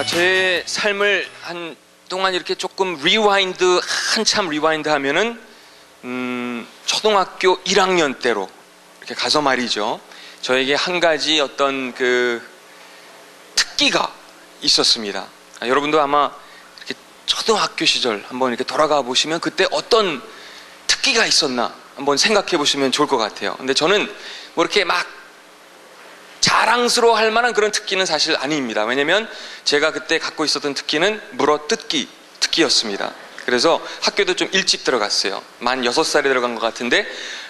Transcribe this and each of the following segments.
제 삶을 한동안 이렇게 조금 한참 리와인드 하면은 초등학교 1학년 때로 이렇게 가서 말이죠. 저에게 한 가지 어떤 그 특기가 있었습니다. 여러분도 아마 이렇게 초등학교 시절 한번 이렇게 돌아가 보시면 그때 어떤 특기가 있었나 한번 생각해 보시면 좋을 것 같아요. 근데 저는 뭐 이렇게 막 자랑스러워 할 만한 그런 특기는 사실 아닙니다. 왜냐면 제가 그때 갖고 있었던 특기는 특기였습니다. 그래서 학교도 좀 일찍 들어갔어요. 만 6살에 들어간 것 같은데,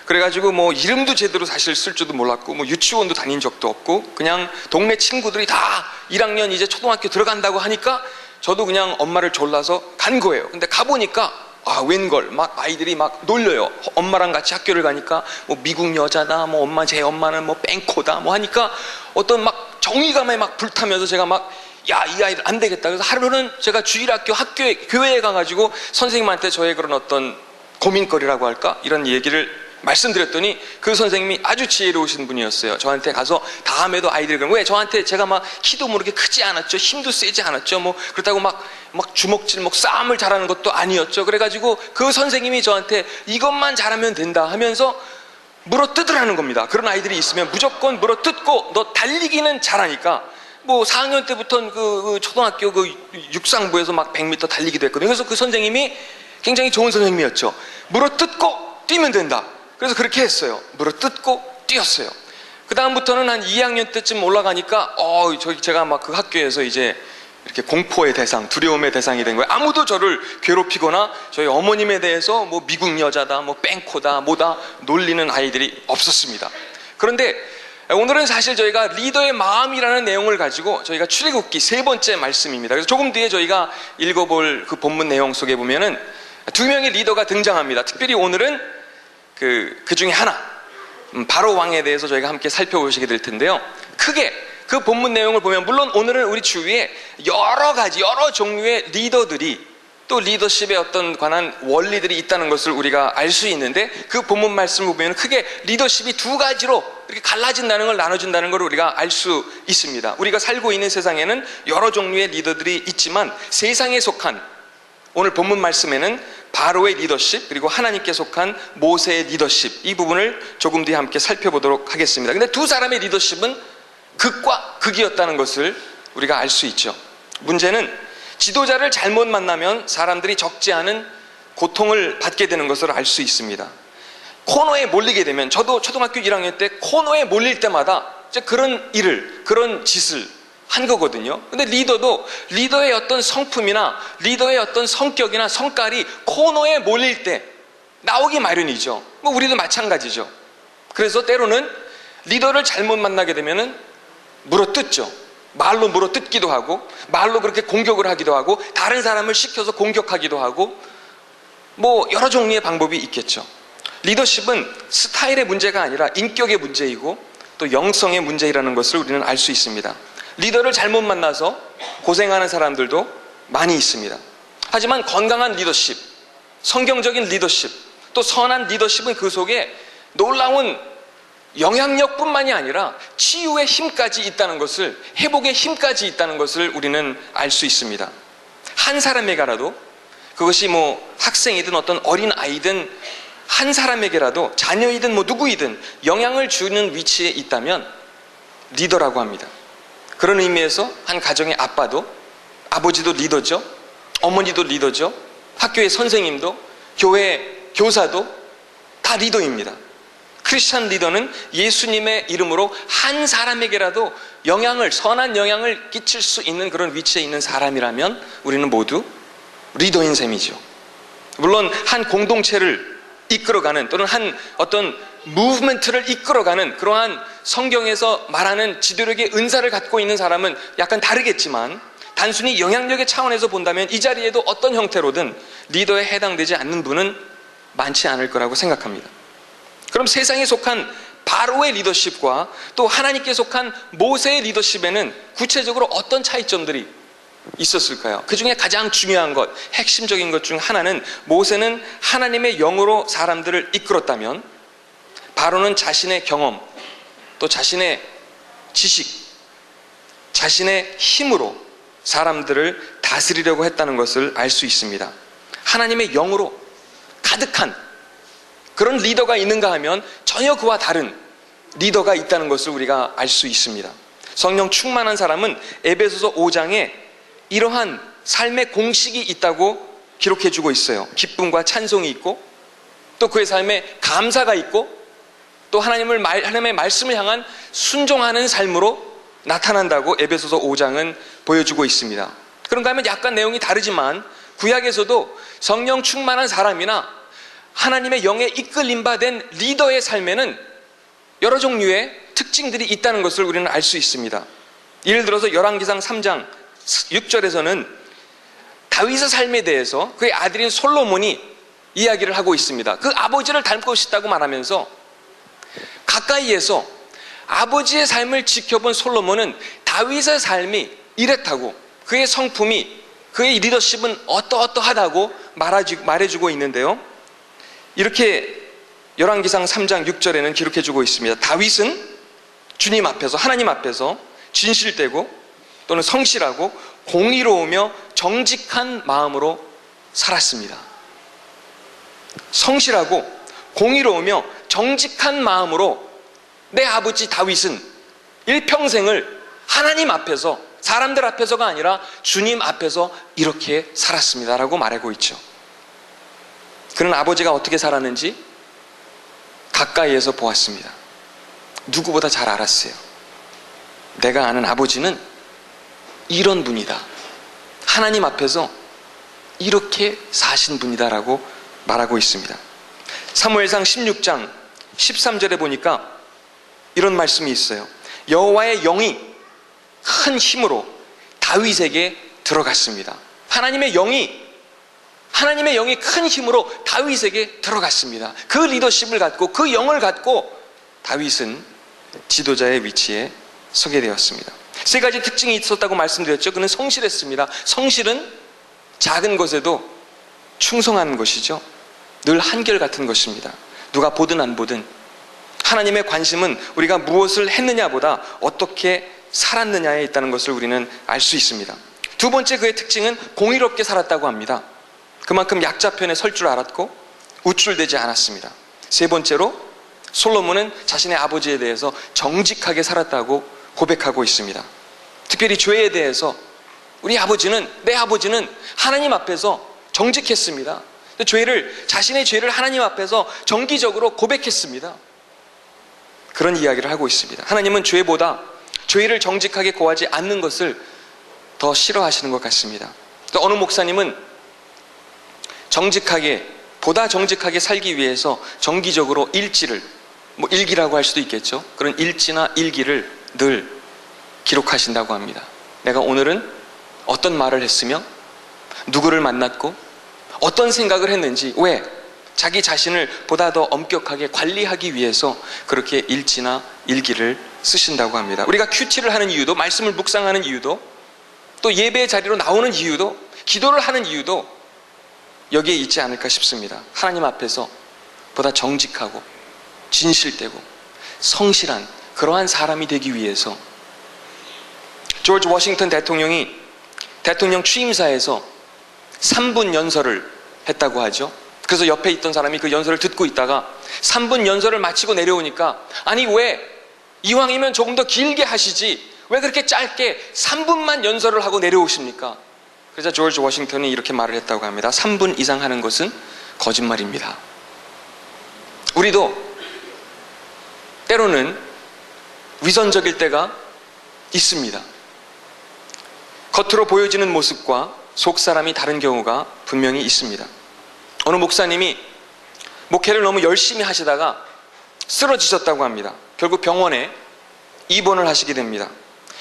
그래가지고 뭐 이름도 제대로 사실 쓸 줄도 몰랐고, 뭐 유치원도 다닌 적도 없고, 그냥 동네 친구들이 다 1학년 이제 초등학교 들어간다고 하니까 저도 그냥 엄마를 졸라서 간 거예요. 근데 가보니까 웬걸 막 아이들이 막 놀려요. 엄마랑 같이 학교를 가니까 뭐 미국 여자다, 뭐 제 엄마는 뭐 뺑코다 뭐 하니까 어떤 막 정의감에 막 불타면서 제가 막 이 아이들 안 되겠다. 그래서 하루는 제가 주일학교 교회에 가가지고 선생님한테 저의 그런 어떤 고민거리라고 할까 이런 얘기를 말씀드렸더니 그 선생님이 아주 지혜로우신 분이었어요. 저한테 가서 다음에도 아이들이 그러면 왜 저한테 제가 막 키도 모르게 크지 않았죠, 힘도 세지 않았죠, 뭐 그렇다고 막 주먹질 싸움을 잘하는 것도 아니었죠. 그래가지고 그 선생님이 저한테 이것만 잘하면 된다 하면서 물어뜯으라는 겁니다. 그런 아이들이 있으면 무조건 물어뜯고 너 달리기는 잘하니까 뭐 4학년 때부터 그 초등학교 그 육상부에서 막 100m 달리기도 했거든요. 그래서 그 선생님이 굉장히 좋은 선생님이었죠. 물어뜯고 뛰면 된다. 그래서 그렇게 했어요. 물어뜯고 뛰었어요. 그 다음부터는 한 2학년 때쯤 올라가니까 제가 막 그 학교에서 이제 이렇게 공포의 대상, 두려움의 대상이 된 거예요. 아무도 저를 괴롭히거나 저희 어머님에 대해서 뭐 미국 여자다, 뭐 뺑코다, 뭐다 놀리는 아이들이 없었습니다. 그런데 오늘은 사실 저희가 리더의 마음이라는 내용을 가지고 저희가 출애굽기 3번째 말씀입니다. 그래서 조금 뒤에 저희가 읽어볼 그 본문 내용 속에 보면은 2명의 리더가 등장합니다. 특별히 오늘은 그 중에 하나, 바로 왕에 대해서 저희가 함께 살펴보시게 될 텐데요. 크게 그 본문 내용을 보면, 물론 오늘은 우리 주위에 여러 종류의 리더들이 또 리더십에 어떤 관한 원리들이 있다는 것을 우리가 알 수 있는데, 그 본문 말씀을 보면 크게 리더십이 2가지로 이렇게 갈라진다는 걸, 나눠진다는 걸 우리가 알 수 있습니다. 우리가 살고 있는 세상에는 여러 종류의 리더들이 있지만 세상에 속한 오늘 본문 말씀에는 바로의 리더십, 그리고 하나님께 속한 모세의 리더십, 이 부분을 조금 뒤에 함께 살펴보도록 하겠습니다. 근데 두 사람의 리더십은 극과 극이었다는 것을 우리가 알 수 있죠. 문제는 지도자를 잘못 만나면 사람들이 적지 않은 고통을 받게 되는 것을 알 수 있습니다. 코너에 몰리게 되면, 저도 초등학교 1학년 때 코너에 몰릴 때마다 그런 짓을 한 거거든요. 근데 리더의 어떤 성품이나 리더의 어떤 성격이나 성깔이 코너에 몰릴 때 나오기 마련이죠. 뭐 우리도 마찬가지죠. 그래서 때로는 리더를 잘못 만나게 되면은 물어뜯죠. 말로 물어뜯기도 하고, 말로 그렇게 공격을 하기도 하고, 다른 사람을 시켜서 공격하기도 하고, 뭐 여러 종류의 방법이 있겠죠. 리더십은 스타일의 문제가 아니라 인격의 문제이고 또 영성의 문제라는 것을 우리는 알 수 있습니다. 리더를 잘못 만나서 고생하는 사람들도 많이 있습니다. 하지만 건강한 리더십, 성경적인 리더십, 또 선한 리더십은 그 속에 놀라운 영향력뿐만이 아니라 치유의 힘까지 있다는 것을, 회복의 힘까지 있다는 것을 우리는 알 수 있습니다. 한 사람에게라도, 그것이 뭐 학생이든 어떤 어린 아이든 한 사람에게라도, 자녀이든 뭐 누구이든 영향을 주는 위치에 있다면 리더라고 합니다. 그런 의미에서 한 가정의 아버지도 리더죠. 어머니도 리더죠. 학교의 선생님도, 교회 교사도 다 리더입니다. 크리스찬 리더는 예수님의 이름으로 한 사람에게라도 선한 영향을 끼칠 수 있는 그런 위치에 있는 사람이라면 우리는 모두 리더인 셈이죠. 물론 한 공동체를 이끌어가는, 또는 한 어떤 무브먼트를 이끌어가는 그러한 성경에서 말하는 지도력의 은사를 갖고 있는 사람은 약간 다르겠지만, 단순히 영향력의 차원에서 본다면 이 자리에도 어떤 형태로든 리더에 해당되지 않는 분은 많지 않을 거라고 생각합니다. 그럼 세상에 속한 바로의 리더십과 또 하나님께 속한 모세의 리더십에는 구체적으로 어떤 차이점들이 있었을까요? 그 중에 가장 중요한 것, 핵심적인 것 중 하나는, 모세는 하나님의 영으로 사람들을 이끌었다면 바로는 자신의 경험, 또 자신의 지식, 자신의 힘으로 사람들을 다스리려고 했다는 것을 알 수 있습니다. 하나님의 영으로 가득한 그런 리더가 있는가 하면 전혀 그와 다른 리더가 있다는 것을 우리가 알 수 있습니다. 성령 충만한 사람은 에베소서 5장에 이러한 삶의 공식이 있다고 기록해주고 있어요. 기쁨과 찬송이 있고, 또 그의 삶에 감사가 있고, 또 하나님의 말씀을 향한 순종하는 삶으로 나타난다고 에베소서 5장은 보여주고 있습니다. 그런가 하면 약간 내용이 다르지만 구약에서도 성령 충만한 사람이나 하나님의 영에 이끌림 받은 리더의 삶에는 여러 종류의 특징들이 있다는 것을 우리는 알 수 있습니다. 예를 들어서 열왕기상 3장 6절에서는 다윗의 삶에 대해서 그의 아들인 솔로몬이 이야기를 하고 있습니다. 그 아버지를 닮고 싶다고 말하면서 가까이에서 아버지의 삶을 지켜본 솔로몬은 다윗의 삶이 이랬다고, 그의 성품이, 그의 리더십은 어떠어떠하다고 말해주고 있는데요. 이렇게 열왕기상 3장 6절에는 기록해주고 있습니다. 다윗은 주님 앞에서, 하나님 앞에서 진실되고 또는 성실하고 공의로우며 정직한 마음으로 살았습니다. 성실하고 공의로우며 정직한 마음으로 내 아버지 다윗은 일평생을 하나님 앞에서, 사람들 앞에서가 아니라 주님 앞에서 이렇게 살았습니다 라고 말하고 있죠. 그는 아버지가 어떻게 살았는지 가까이에서 보았습니다. 누구보다 잘 알았어요. 내가 아는 아버지는 이런 분이다, 하나님 앞에서 이렇게 사신 분이다 라고 말하고 있습니다. 사무엘상 16장 13절에 보니까 이런 말씀이 있어요. 여호와의 영이 큰 힘으로 다윗에게 들어갔습니다. 하나님의 영이 큰 힘으로 다윗에게 들어갔습니다. 그 리더십을 갖고, 그 영을 갖고 다윗은 지도자의 위치에 서게 되었습니다. 세 가지 특징이 있었다고 말씀드렸죠. 그는 성실했습니다. 성실은 작은 것에도 충성하는 것이죠. 늘 한결같은 것입니다. 누가 보든 안 보든 하나님의 관심은 우리가 무엇을 했느냐보다 어떻게 살았느냐에 있다는 것을 우리는 알 수 있습니다. 두 번째, 그의 특징은 공의롭게 살았다고 합니다. 그만큼 약자편에 설 줄 알았고 우쭐대지 않았습니다. 세 번째로, 솔로몬은 자신의 아버지에 대해서 정직하게 살았다고 고백하고 있습니다. 특별히 죄에 대해서 내 아버지는 하나님 앞에서 정직했습니다. 자신의 죄를 하나님 앞에서 정기적으로 고백했습니다. 그런 이야기를 하고 있습니다. 하나님은 죄보다 죄를 정직하게 고하지 않는 것을 더 싫어하시는 것 같습니다. 또 어느 목사님은 보다 정직하게 살기 위해서 정기적으로 일기라고 할 수도 있겠죠. 그런 일지나 일기를 늘 기록하신다고 합니다. 내가 오늘은 어떤 말을 했으며 누구를 만났고 어떤 생각을 했는지, 왜? 자기 자신을 보다 더 엄격하게 관리하기 위해서 그렇게 일지나 일기를 쓰신다고 합니다. 우리가 큐티를 하는 이유도, 말씀을 묵상하는 이유도, 또 예배의 자리로 나오는 이유도, 기도를 하는 이유도 여기에 있지 않을까 싶습니다. 하나님 앞에서 보다 정직하고 진실되고 성실한 그러한 사람이 되기 위해서. 조지 워싱턴 대통령이 대통령 취임사에서 3분 연설을 했다고 하죠. 그래서 옆에 있던 사람이 그 연설을 듣고 있다가 3분 연설을 마치고 내려오니까, 아니 왜 이왕이면 조금 더 길게 하시지 왜 그렇게 짧게 3분만 연설을 하고 내려오십니까? 그래서 조지 워싱턴이 이렇게 말을 했다고 합니다. 3분 이상 하는 것은 거짓말입니다. 우리도 때로는 위선적일 때가 있습니다. 겉으로 보여지는 모습과 속사람이 다른 경우가 분명히 있습니다. 어느 목사님이 목회를 너무 열심히 하시다가 쓰러지셨다고 합니다. 결국 병원에 입원을 하시게 됩니다.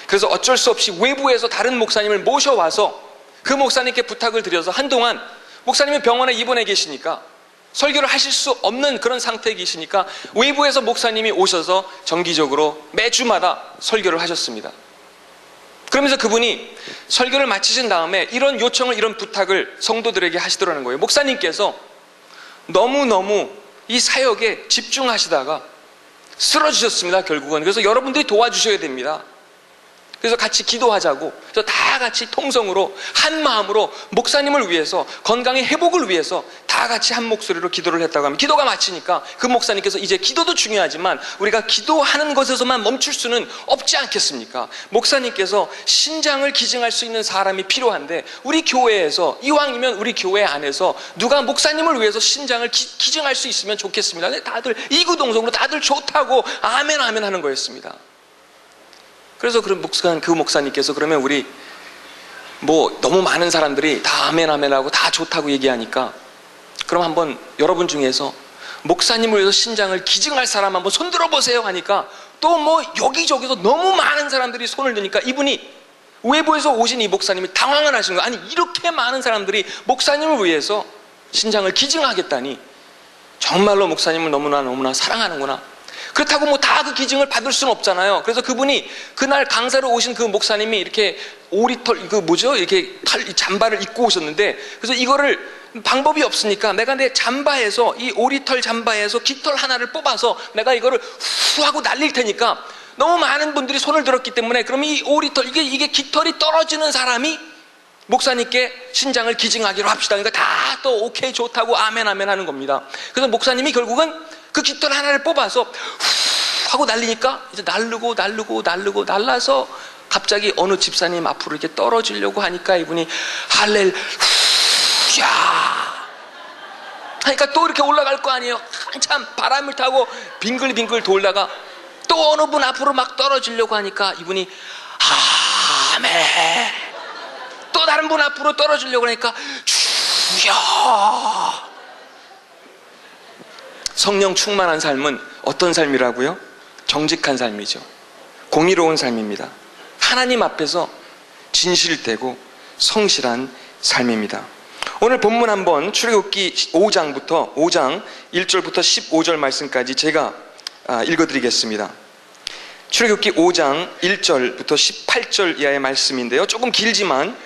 그래서 어쩔 수 없이 외부에서 다른 목사님을 모셔와서 그 목사님께 부탁을 드려서, 한동안 목사님은 병원에 입원해 계시니까 설교를 하실 수 없는 그런 상태에 계시니까 외부에서 목사님이 오셔서 정기적으로 매주마다 설교를 하셨습니다. 그러면서 그분이 설교를 마치신 다음에 이런 요청을, 이런 부탁을 성도들에게 하시더라는 거예요. 목사님께서 너무너무 이 사역에 집중하시다가 쓰러지셨습니다, 결국은. 그래서 여러분들이 도와주셔야 됩니다. 그래서 같이 기도하자고. 그래서 다 같이 통성으로 한 마음으로 목사님을 위해서, 건강의 회복을 위해서 다 같이 한 목소리로 기도를 했다고 하면, 기도가 마치니까 그 목사님께서 이제 기도도 중요하지만 우리가 기도하는 것에서만 멈출 수는 없지 않겠습니까? 목사님께서 신장을 기증할 수 있는 사람이 필요한데, 우리 교회에서, 이왕이면 우리 교회 안에서 누가 목사님을 위해서 신장을 기증할 수 있으면 좋겠습니다. 다들 이구동성으로 다들 좋다고 아멘 아멘 하는 거였습니다. 그래서 그 목사님께서 그러면 우리 너무 많은 사람들이 다 아멘 아멘 하고 다 좋다고 얘기하니까, 그럼 한번 여러분 중에서 목사님을 위해서 신장을 기증할 사람 한번 손 들어보세요 하니까, 또 여기저기서 너무 많은 사람들이 손을 드니까 이분이, 외부에서 오신 이 목사님이 당황을 하시는 거예요. 아니, 이렇게 많은 사람들이 목사님을 위해서 신장을 기증하겠다니, 정말로 목사님을 너무나 사랑하는구나. 그렇다고 다 그 기증을 받을 수는 없잖아요. 그래서 그분이 그날 강사로 오신 그 목사님이 이렇게 오리털, 이렇게 잠바를 입고 오셨는데, 그래서 이거를 방법이 없으니까 내가 내 잠바에서, 이 오리털 잠바에서 깃털 하나를 뽑아서 내가 이거를 후 하고 날릴 테니까, 너무 많은 분들이 손을 들었기 때문에, 그럼 이 오리털, 이게 깃털이 떨어지는 사람이 목사님께 신장을 기증하기로 합시다. 그러니까 다 또 오케이 좋다고 아멘 아멘 하는 겁니다. 그래서 목사님이 결국은 그 깃털 하나를 뽑아서 후 하고 날리니까 이제 날라서 갑자기 어느 집사님 앞으로 이렇게 떨어지려고 하니까 이분이 할렐루야 하니까 또 이렇게 올라갈 거 아니에요. 한참 바람을 타고 빙글빙글 돌다가 또 어느 분 앞으로 막 떨어지려고 하니까 이분이 아멘. 또 다른 분 앞으로 떨어지려고 하니까 주여. 성령 충만한 삶은 어떤 삶이라고요? 정직한 삶이죠. 공의로운 삶입니다. 하나님 앞에서 진실되고 성실한 삶입니다. 오늘 본문 한번 출애굽기 5장 1절부터 15절 말씀까지 제가 읽어드리겠습니다. 출애굽기 5장 1절부터 18절 이하의 말씀인데요, 조금 길지만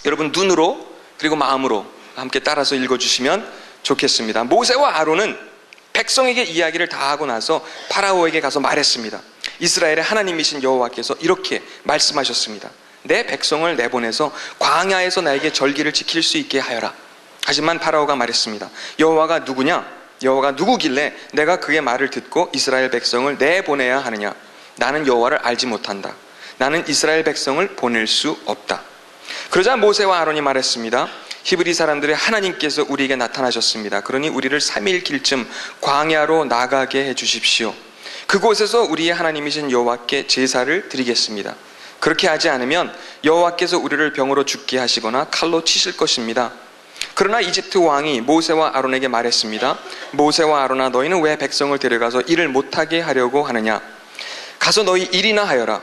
여러분 눈으로 그리고 마음으로 함께 따라서 읽어주시면 좋겠습니다. 모세와 아론은 백성에게 이야기를 다 하고 나서 파라오에게 가서 말했습니다. 이스라엘의 하나님이신 여호와께서 이렇게 말씀하셨습니다. 내 백성을 내보내서 광야에서 나에게 절기를 지킬 수 있게 하여라. 하지만 파라오가 말했습니다. 여호와가 누구냐? 여호와가 누구길래 내가 그의 말을 듣고 이스라엘 백성을 내보내야 하느냐? 나는 여호와를 알지 못한다. 나는 이스라엘 백성을 보낼 수 없다. 그러자 모세와 아론이 말했습니다. 히브리 사람들의 하나님께서 우리에게 나타나셨습니다. 그러니 우리를 3일 길쯤 광야로 나가게 해주십시오. 그곳에서 우리의 하나님이신 여호와께 제사를 드리겠습니다. 그렇게 하지 않으면 여호와께서 우리를 병으로 죽게 하시거나 칼로 치실 것입니다. 그러나 이집트 왕이 모세와 아론에게 말했습니다. 모세와 아론아, 너희는 왜 백성을 데려가서 일을 못하게 하려고 하느냐? 가서 너희 일이나 하여라.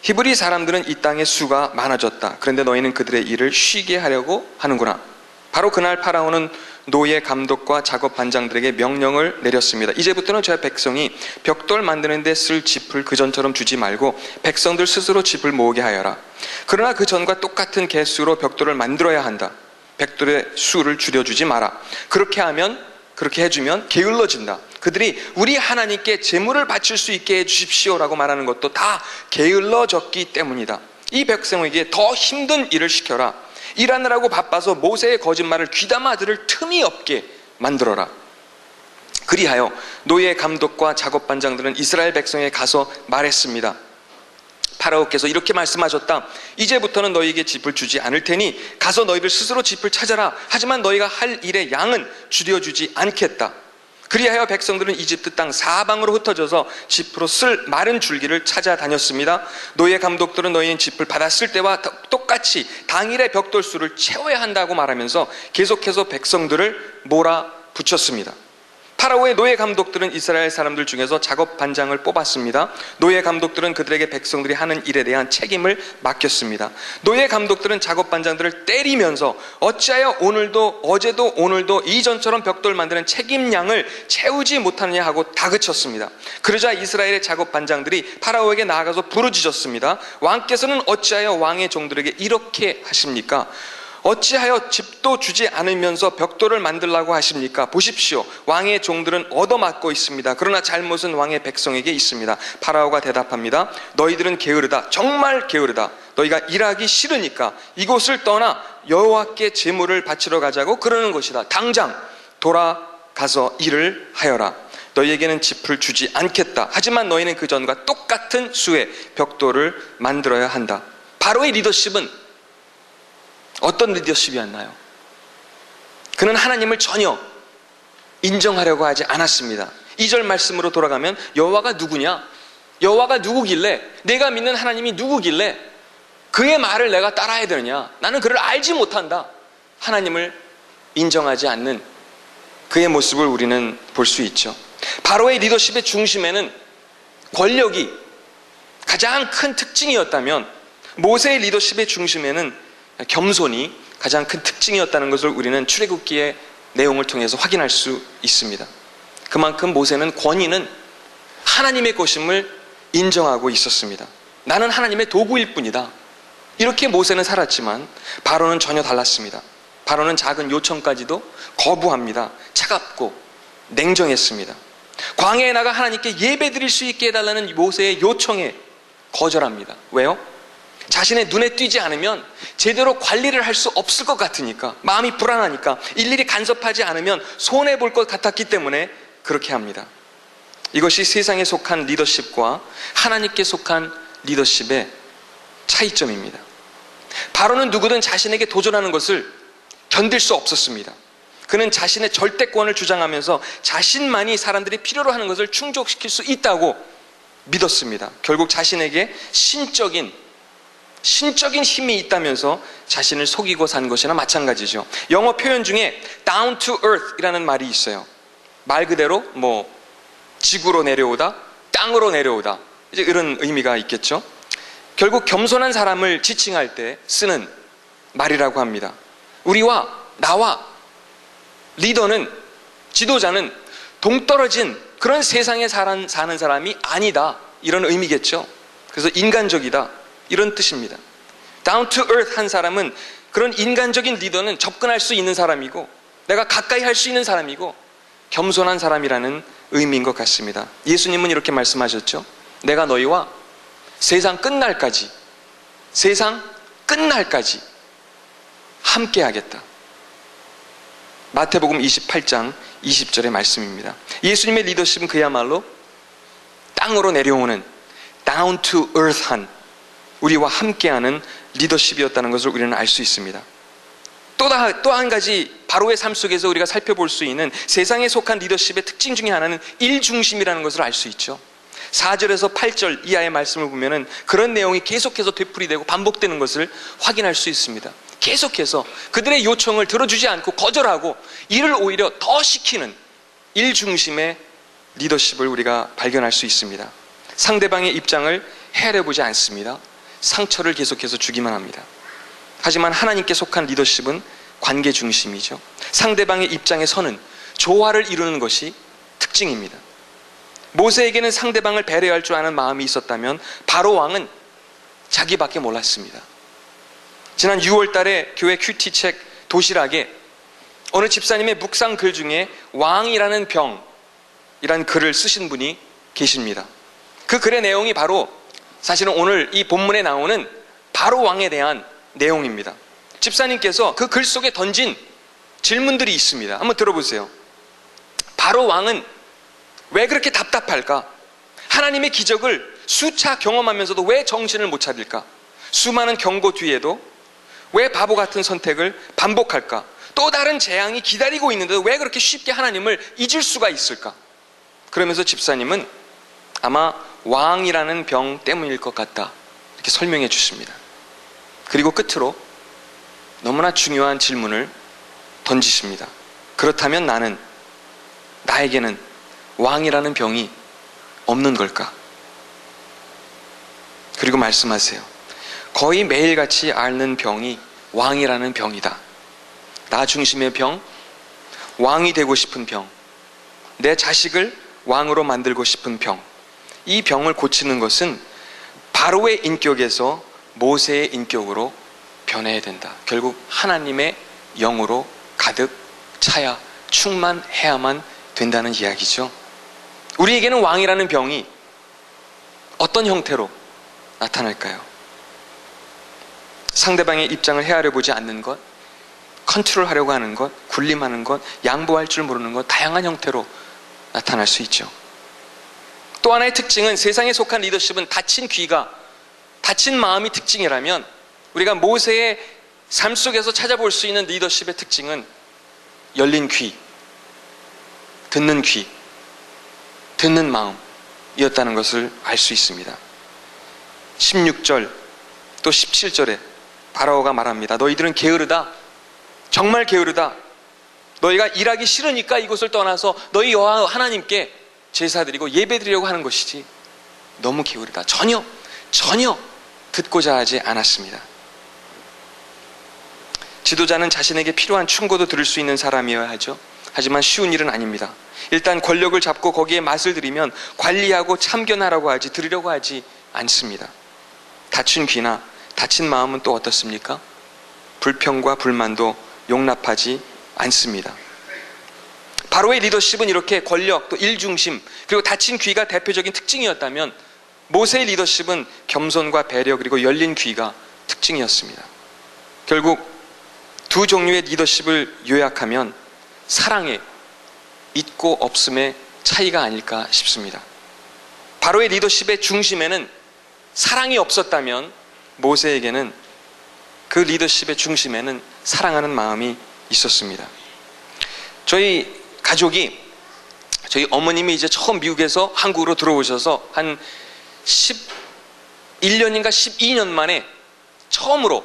히브리 사람들은 이 땅의 수가 많아졌다. 그런데 너희는 그들의 일을 쉬게 하려고 하는구나. 바로 그날 파라오는 노예 감독과 작업 반장들에게 명령을 내렸습니다. 이제부터는 저 백성이 벽돌 만드는 데 쓸 짚을 그전처럼 주지 말고 백성들 스스로 짚을 모으게 하여라. 그러나 그 전과 똑같은 개수로 벽돌을 만들어야 한다. 벽돌의 수를 줄여주지 마라. 그렇게 해주면 게을러진다. 그들이 우리 하나님께 제물을 바칠 수 있게 해주십시오라고 말하는 것도 다 게을러졌기 때문이다. 이 백성에게 더 힘든 일을 시켜라. 일하느라고 바빠서 모세의 거짓말을 귀담아 들을 틈이 없게 만들어라. 그리하여 노예 감독과 작업 반장들은 이스라엘 백성에 가서 말했습니다. 파라오께서 이렇게 말씀하셨다. 이제부터는 너희에게 짚을 주지 않을 테니 가서 너희들 스스로 짚을 찾아라. 하지만 너희가 할 일의 양은 줄여주지 않겠다. 그리하여 백성들은 이집트 땅 사방으로 흩어져서 짚으로 쓸 마른 줄기를 찾아다녔습니다. 노예 감독들은 너희는 짚을 받았을 때와 똑같이 당일의 벽돌수를 채워야 한다고 말하면서 계속해서 백성들을 몰아붙였습니다. 파라오의 노예 감독들은 이스라엘 사람들 중에서 작업 반장을 뽑았습니다. 노예 감독들은 그들에게 백성들이 하는 일에 대한 책임을 맡겼습니다. 노예 감독들은 작업 반장들을 때리면서 어찌하여 오늘도 어제도 오늘도 이전처럼 벽돌 만드는 책임량을 채우지 못하느냐 하고 다그쳤습니다. 그러자 이스라엘의 작업 반장들이 파라오에게 나아가서 부르짖었습니다. 왕께서는 어찌하여 왕의 종들에게 이렇게 하십니까? 어찌하여 집도 주지 않으면서 벽돌을 만들라고 하십니까? 보십시오. 왕의 종들은 얻어맞고 있습니다. 그러나 잘못은 왕의 백성에게 있습니다. 파라오가 대답합니다. 너희들은 게으르다. 정말 게으르다. 너희가 일하기 싫으니까 이곳을 떠나 여호와께 제물을 바치러 가자고 그러는 것이다. 당장 돌아가서 일을 하여라. 너희에게는 짚을 주지 않겠다. 하지만 너희는 그 전과 똑같은 수의 벽돌을 만들어야 한다. 바로의 리더십은 어떤 리더십이었나요? 그는 하나님을 전혀 인정하려고 하지 않았습니다. 2절 말씀으로 돌아가면 여호와가 누구냐? 여호와가 누구길래, 내가 믿는 하나님이 누구길래 그의 말을 내가 따라야 되느냐? 나는 그를 알지 못한다. 하나님을 인정하지 않는 그의 모습을 우리는 볼 수 있죠. 바로의 리더십의 중심에는 권력이 가장 큰 특징이었다면, 모세의 리더십의 중심에는 겸손이 가장 큰 특징이었다는 것을 우리는 출애굽기의 내용을 통해서 확인할 수 있습니다. 그만큼 모세는 권위는 하나님의 것임을 인정하고 있었습니다. 나는 하나님의 도구일 뿐이다. 이렇게 모세는 살았지만 바로는 전혀 달랐습니다. 바로는 작은 요청까지도 거부합니다. 차갑고 냉정했습니다. 광야에 나가 하나님께 예배드릴 수 있게 해달라는 모세의 요청에 거절합니다. 왜요? 자신의 눈에 띄지 않으면 제대로 관리를 할 수 없을 것 같으니까, 마음이 불안하니까, 일일이 간섭하지 않으면 손해볼 것 같았기 때문에 그렇게 합니다. 이것이 세상에 속한 리더십과 하나님께 속한 리더십의 차이점입니다. 바로는 누구든 자신에게 도전하는 것을 견딜 수 없었습니다. 그는 자신의 절대권을 주장하면서 자신만이 사람들이 필요로 하는 것을 충족시킬 수 있다고 믿었습니다. 결국 자신에게 신적인 힘이 있다면서 자신을 속이고 산 것이나 마찬가지죠. 영어 표현 중에 down to earth 이라는 말이 있어요. 말 그대로 지구로 내려오다, 땅으로 내려오다, 이제 이런 의미가 있겠죠. 결국 겸손한 사람을 지칭할 때 쓰는 말이라고 합니다. 우리와 나와 리더는, 지도자는 동떨어진 그런 세상에 사는 사람이 아니다, 이런 의미겠죠. 그래서 인간적이다, 이런 뜻입니다. Down to earth 한 사람은, 그런 인간적인 리더는 접근할 수 있는 사람이고 내가 가까이 할 수 있는 사람이고 겸손한 사람이라는 의미인 것 같습니다. 예수님은 이렇게 말씀하셨죠. 내가 너희와 세상 끝날까지 함께 하겠다. 마태복음 28장 20절의 말씀입니다. 예수님의 리더십은 그야말로 땅으로 내려오는 down to earth한, 우리와 함께하는 리더십이었다는 것을 우리는 알 수 있습니다. 또 한 가지 바로의 삶 속에서 우리가 살펴볼 수 있는 세상에 속한 리더십의 특징 중에 하나는 일중심이라는 것을 알 수 있죠. 4절에서 8절 이하의 말씀을 보면은 그런 내용이 계속해서 되풀이되고 반복되는 것을 확인할 수 있습니다. 계속해서 그들의 요청을 들어주지 않고 거절하고 일을 오히려 더 시키는 일중심의 리더십을 우리가 발견할 수 있습니다. 상대방의 입장을 헤아려보지 않습니다. 상처를 계속해서 주기만 합니다. 하지만 하나님께 속한 리더십은 관계 중심이죠. 상대방의 입장에 서는, 조화를 이루는 것이 특징입니다. 모세에게는 상대방을 배려할 줄 아는 마음이 있었다면 바로 왕은 자기밖에 몰랐습니다. 지난 6월 달에 교회 큐티책 도시락에 어느 집사님의 묵상 글 중에 왕이라는 병이라는 글을 쓰신 분이 계십니다. 그 글의 내용이 바로 사실은 오늘 이 본문에 나오는 바로 왕에 대한 내용입니다. 집사님께서 그 글 속에 던진 질문들이 있습니다. 한번 들어보세요. 바로 왕은 왜 그렇게 답답할까? 하나님의 기적을 수차 경험하면서도 왜 정신을 못 차릴까? 수많은 경고 뒤에도 왜 바보 같은 선택을 반복할까? 또 다른 재앙이 기다리고 있는데도 왜 그렇게 쉽게 하나님을 잊을 수가 있을까? 그러면서 집사님은 아마 왕이라는 병 때문일 것 같다, 이렇게 설명해 주십니다. 그리고 끝으로 너무나 중요한 질문을 던지십니다. 그렇다면 나에게는 왕이라는 병이 없는 걸까? 그리고 말씀하세요. 거의 매일같이 앓는 병이 왕이라는 병이다. 나 중심의 병, 왕이 되고 싶은 병, 내 자식을 왕으로 만들고 싶은 병, 이 병을 고치는 것은 바로의 인격에서 모세의 인격으로 변해야 된다. 결국 하나님의 영으로 가득 차야 충만해야만 된다는 이야기죠. 우리에게는 왕이라는 병이 어떤 형태로 나타날까요? 상대방의 입장을 헤아려 보지 않는 것, 컨트롤하려고 하는 것, 군림하는 것, 양보할 줄 모르는 것, 다양한 형태로 나타날 수 있죠. 또 하나의 특징은, 세상에 속한 리더십은 닫힌 귀가, 닫힌 마음이 특징이라면, 우리가 모세의 삶 속에서 찾아볼 수 있는 리더십의 특징은 열린 귀, 듣는 귀, 듣는 마음이었다는 것을 알 수 있습니다. 16절 또 17절에 바라오가 말합니다. 너희들은 게으르다. 정말 게으르다. 너희가 일하기 싫으니까 이곳을 떠나서 너희 여호와 하나님께 제사드리고 예배드리려고 하는 것이지 너무 게으르다. 전혀 듣고자 하지 않았습니다. 지도자는 자신에게 필요한 충고도 들을 수 있는 사람이어야 하죠. 하지만 쉬운 일은 아닙니다. 일단 권력을 잡고 거기에 맛을 들이면 관리하고 참견하라고 하지 들으려고 하지 않습니다. 닫힌 귀나 닫힌 마음은 또 어떻습니까? 불평과 불만도 용납하지 않습니다. 바로의 리더십은 이렇게 권력, 또 일중심, 그리고 닫힌 귀가 대표적인 특징이었다면, 모세의 리더십은 겸손과 배려, 그리고 열린 귀가 특징이었습니다. 결국 두 종류의 리더십을 요약하면 사랑의 있고 없음의 차이가 아닐까 싶습니다. 바로의 리더십의 중심에는 사랑이 없었다면, 모세에게는 그 리더십의 중심에는 사랑하는 마음이 있었습니다. 저희 가족이, 저희 어머님이 이제 처음 미국에서 한국으로 들어오셔서 한 11년인가 12년 만에 처음으로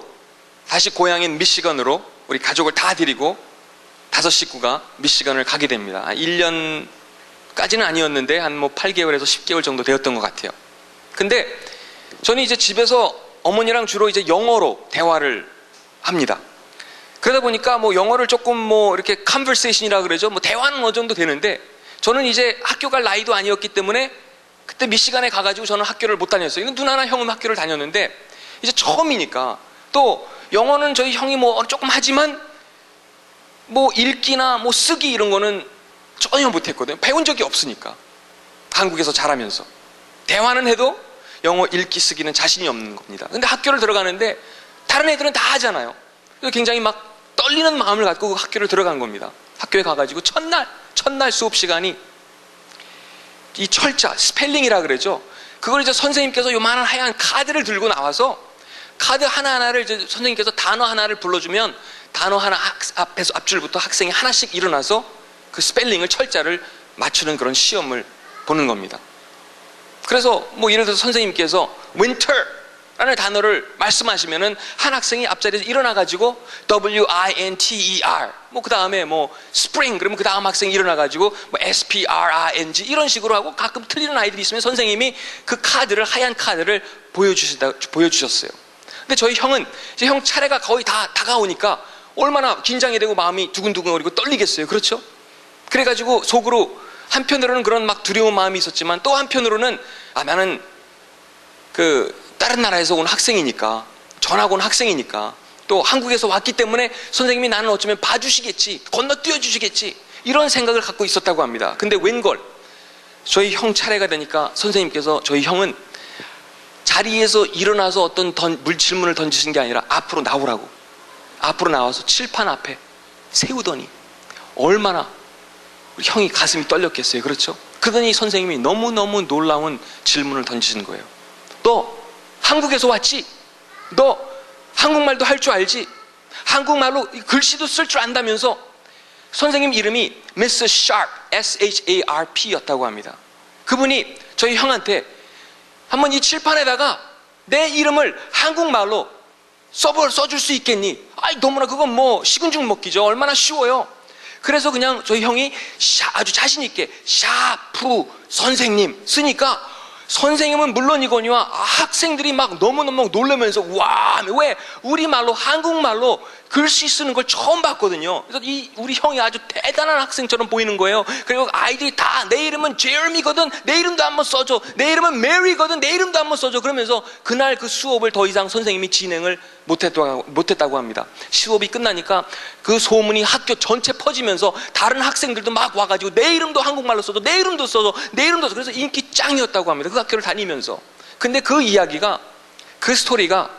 다시 고향인 미시건으로 우리 가족을 다 데리고 5식구가 미시건을 가게 됩니다. 1년까지는 아니었는데 한 8개월에서 10개월 정도 되었던 것 같아요. 근데 저는 이제 집에서 어머니랑 주로 이제 영어로 대화를 합니다. 그러다 보니까 영어를 조금 이렇게 컨버세이션이라 그러죠. 대화는 어느 정도 되는데, 저는 이제 학교 갈 나이도 아니었기 때문에 그때 미시간에 가가지고 저는 학교를 못 다녔어요. 누나나 형은 학교를 다녔는데, 이제 처음이니까, 또 영어는 저희 형이 조금 하지만 읽기나 쓰기 이런 거는 전혀 못했거든요. 배운 적이 없으니까, 한국에서 자라면서. 대화는 해도 영어 읽기 쓰기는 자신이 없는 겁니다. 근데 학교를 들어가는데 다른 애들은 다 하잖아요. 그래서 굉장히 떨리는 마음을 갖고 그 학교를 들어간 겁니다. 학교에 가가지고 첫날 수업 시간이 이 철자, 스펠링이라 그러죠. 그걸 이제 선생님께서 요만한 하얀 카드를 들고 나와서 카드 하나하나를 이제 선생님께서 단어 하나를 불러주면 단어 하나 앞에서 앞줄부터 학생이 하나씩 일어나서 그 스펠링을, 철자를 맞추는 그런 시험을 보는 겁니다. 그래서 예를 들어서 선생님께서 winter라는 단어를 말씀하시면은 한 학생이 앞자리에서 일어나가지고 winter, 그 다음에 spring, 그러면 그 다음 학생이 일어나가지고 spring 이런 식으로 하고, 가끔 틀리는 아이들이 있으면 선생님이 그 카드를, 하얀 카드를 보여주셨어요. 근데 저희 형은 이제 형 차례가 거의 다 다가오니까 얼마나 긴장이 되고 마음이 두근두근거리고 떨리겠어요. 그렇죠? 그래가지고 속으로 한편으로는 그런 두려운 마음이 있었지만, 또 한편으로는 나는 다른 나라에서 온 학생이니까, 전학 온 학생이니까, 또 한국에서 왔기 때문에 선생님이 나는 어쩌면 봐주시겠지, 건너뛰어 주시겠지, 이런 생각을 갖고 있었다고 합니다. 근데 웬걸 저희 형 차례가 되니까 선생님께서 저희 형은 자리에서 일어나서 어떤 질문을 던지신 게 아니라 앞으로 나오라고, 앞으로 나와서 칠판 앞에 세우더니 얼마나 우리 형이 가슴이 떨렸겠어요. 그렇죠? 그러더니 선생님이 너무너무 놀라운 질문을 던지시는 거예요. 너 한국에서 왔지? 너 한국말도 할 줄 알지? 한국말로 글씨도 쓸 줄 안다면서? 선생님 이름이 Mr. Sharp, SHARP였다고 합니다. 그분이 저희 형한테 한번 이 칠판에다가 내 이름을 한국말로 써줄 수 있겠니? 너무나 그건 식은죽 먹기죠. 얼마나 쉬워요. 그래서 그냥 저희 형이 아주 자신있게 샤프 선생님 쓰니까 선생님은 물론이거니와 학생들이 막 너무너무 놀라면서 와, 왜 우리말로 한국말로 글씨 쓰는 걸 처음 봤거든요. 그래서 우리 형이 아주 대단한 학생처럼 보이는 거예요. 그리고 아이들이 다 내 이름은 제어미거든, 내 이름도 한번 써줘, 내 이름은 메리거든, 내 이름도 한번 써줘. 그러면서 그날 그 수업을 더 이상 선생님이 진행을 못했다고 합니다. 수업이 끝나니까 그 소문이 학교 전체 퍼지면서 다른 학생들도 막 와가지고 내 이름도 한국말로 써줘, 내 이름도 써줘, 내 이름도 써줘. 그래서 인기 짱이었다고 합니다. 그 학교를 다니면서. 근데 그 이야기가, 그 스토리가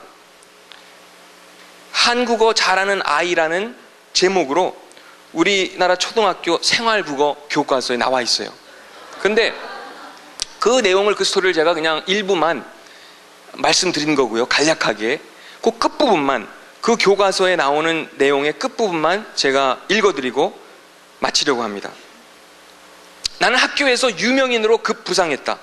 한국어 잘하는 아이라는 제목으로 우리나라 초등학교 생활국어 교과서에 나와 있어요. 근데 그 내용을, 그 스토리를 제가 그냥 일부만 말씀드린 거고요. 간략하게 그 끝부분만, 그 교과서에 나오는 내용의 끝부분만 제가 읽어드리고 마치려고 합니다. 나는 학교에서 유명인으로 급부상했다.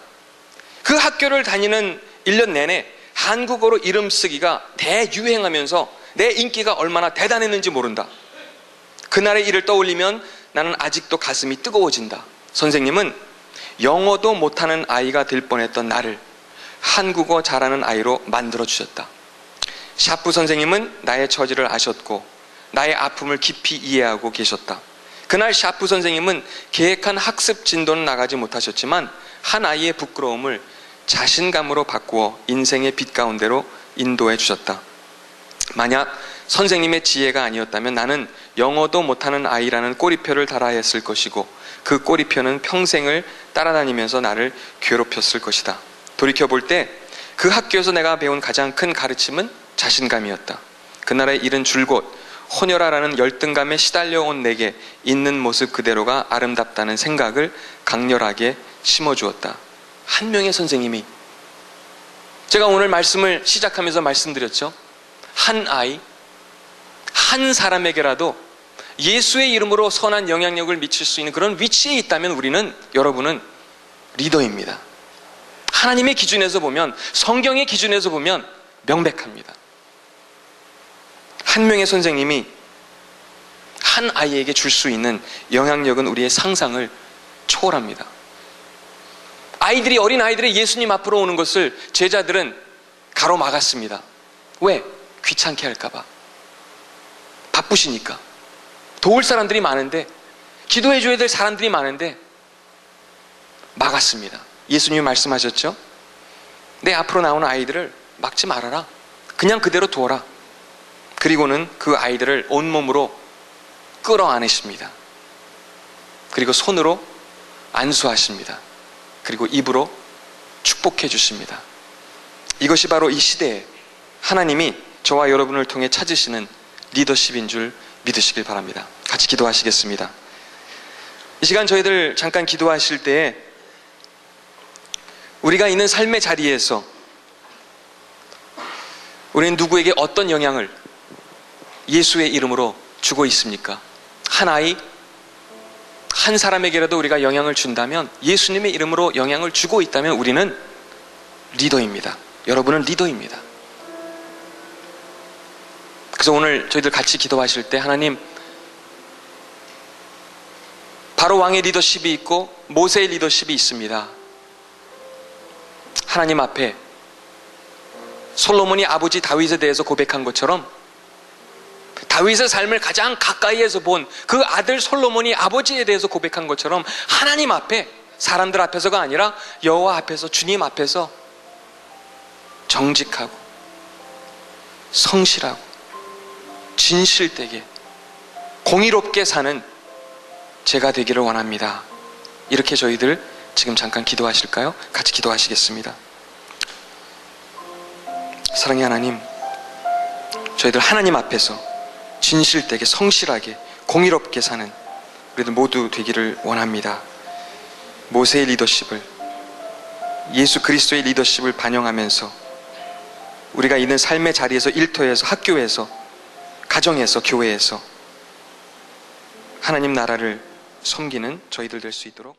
그 학교를 다니는 1년 내내 한국어로 이름 쓰기가 대유행하면서 내 인기가 얼마나 대단했는지 모른다. 그날의 일을 떠올리면 나는 아직도 가슴이 뜨거워진다. 선생님은 영어도 못하는 아이가 될 뻔했던 나를 한국어 잘하는 아이로 만들어주셨다. 샤프 선생님은 나의 처지를 아셨고 나의 아픔을 깊이 이해하고 계셨다. 그날 샤프 선생님은 계획한 학습 진도는 나가지 못하셨지만 한 아이의 부끄러움을 자신감으로 바꾸어 인생의 빛 가운데로 인도해 주셨다. 만약 선생님의 지혜가 아니었다면 나는 영어도 못하는 아이라는 꼬리표를 달아야 했을 것이고 그 꼬리표는 평생을 따라다니면서 나를 괴롭혔을 것이다. 돌이켜볼 때 그 학교에서 내가 배운 가장 큰 가르침은 자신감이었다. 그날의 일은 줄곧 혼혈아라는 열등감에 시달려온 내게 있는 모습 그대로가 아름답다는 생각을 강렬하게 심어주었다. 한 명의 선생님이, 제가 오늘 말씀을 시작하면서 말씀드렸죠. 한 아이, 한 사람에게라도 예수의 이름으로 선한 영향력을 미칠 수 있는 그런 위치에 있다면 우리는, 여러분은 리더입니다. 하나님의 기준에서 보면, 성경의 기준에서 보면 명백합니다. 한 명의 선생님이 한 아이에게 줄 수 있는 영향력은 우리의 상상을 초월합니다. 아이들이, 어린 아이들이 예수님 앞으로 오는 것을 제자들은 가로막았습니다. 왜? 귀찮게 할까봐. 바쁘시니까. 도울 사람들이 많은데, 기도해 줘야 될 사람들이 많은데 막았습니다. 예수님이 말씀하셨죠. 내 앞으로 나오는 아이들을 막지 말아라. 그냥 그대로 두어라. 그리고는 그 아이들을 온몸으로 끌어안으십니다. 그리고 손으로 안수하십니다. 그리고 입으로 축복해 주십니다. 이것이 바로 이 시대에 하나님이 저와 여러분을 통해 찾으시는 리더십인 줄 믿으시길 바랍니다. 같이 기도하시겠습니다. 이 시간 저희들 잠깐 기도하실 때에 우리가 있는 삶의 자리에서 우리는 누구에게 어떤 영향을 예수의 이름으로 주고 있습니까? 한 아이, 한 사람에게라도 우리가 영향을 준다면, 예수님의 이름으로 영향을 주고 있다면 우리는 리더입니다. 여러분은 리더입니다. 그래서 오늘 저희들 같이 기도하실 때, 하나님, 바로 왕의 리더십이 있고 모세의 리더십이 있습니다. 하나님 앞에 솔로몬이 아버지 다윗에 대해서 고백한 것처럼 다윗의 삶을 가장 가까이에서 본 그 아들 솔로몬이 아버지에 대해서 고백한 것처럼 하나님 앞에, 사람들 앞에서가 아니라 여호와 앞에서, 주님 앞에서 정직하고 성실하고 진실되게 공의롭게 사는 제가 되기를 원합니다. 이렇게 저희들 지금 잠깐 기도하실까요? 같이 기도하시겠습니다. 사랑의 하나님, 저희들 하나님 앞에서 진실되게 성실하게 공의롭게 사는 우리들 모두 되기를 원합니다. 모세의 리더십을, 예수 그리스도의 리더십을 반영하면서 우리가 있는 삶의 자리에서, 일터에서, 학교에서, 가정에서, 교회에서 하나님 나라를 섬기는 저희들 될 수 있도록